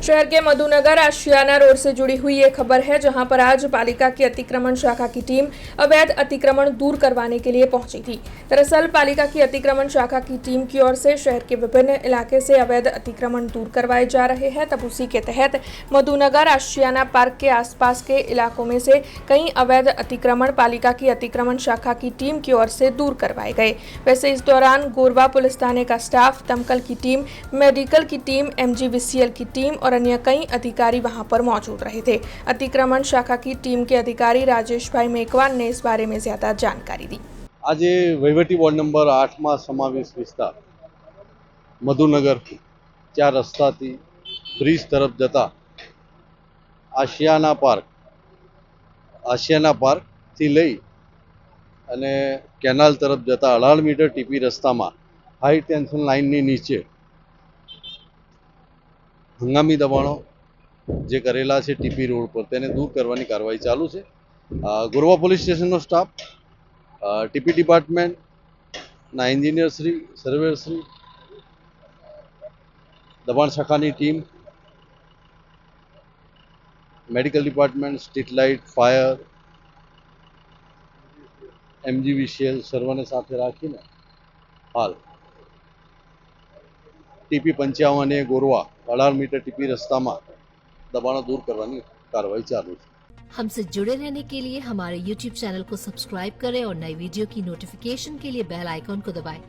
शहर के मधुनगर आशियाना रोड से जुड़ी हुई ये खबर है, जहां पर आज पालिका की अतिक्रमण शाखा की टीम अवैध अतिक्रमण दूर करवाने के लिए पहुंची थी। दरअसल पालिका की अतिक्रमण शाखा की टीम की ओर से शहर के विभिन्न इलाके से अवैध अतिक्रमण दूर करवाए जा रहे हैं। तब उसी के तहत मधुनगर आशियाना पार्क के आसपास के इलाकों में से कई अवैध अतिक्रमण पालिका की अतिक्रमण शाखा की टीम की ओर से दूर करवाए गए। वैसे इस दौरान गोरवा पुलिस थाने का स्टाफ, दमकल की टीम, मेडिकल की टीम, MGVCL की टीम और अन्य कई अधिकारी वहां पर मौजूद रहे थे। अतिक्रमण शाखा की टीम के अधिकारी राजेश भाई मेकवान ने इस बारे में ज्यादा जानकारी दी। आज वहीवटी वोर्ड नंबर 8 में समावेश विस्तार मधुनगर 4 रस्ता थी ब्रिज तरफ जता आशियाना पार्क थी लई अने केनाल तरफ जता 18 मीटर टीपी रस्ता में हाई टेन्शन लाइन नीचे हंगामी दबाणों जे करेला है टीपी रोड पर तेने दूर करवानी कार्रवाई चालू है। Gorwa police station staff, TP department ना एंजीनियर श्री, सर्वेयर श्री, दबाण शाखानी team, medical department, street light, fire, MGVCL सर्वने साथे राखीने हाल टीपी 55 गोरवा 18 मीटर टीपी रस्ता में दबाणों दूर करवानी कार्रवाई चालू है। हमसे जुड़े रहने के लिए हमारे YouTube चैनल को सब्सक्राइब करें और नई वीडियो की नोटिफिकेशन के लिए बेल आइकॉन को दबाएं।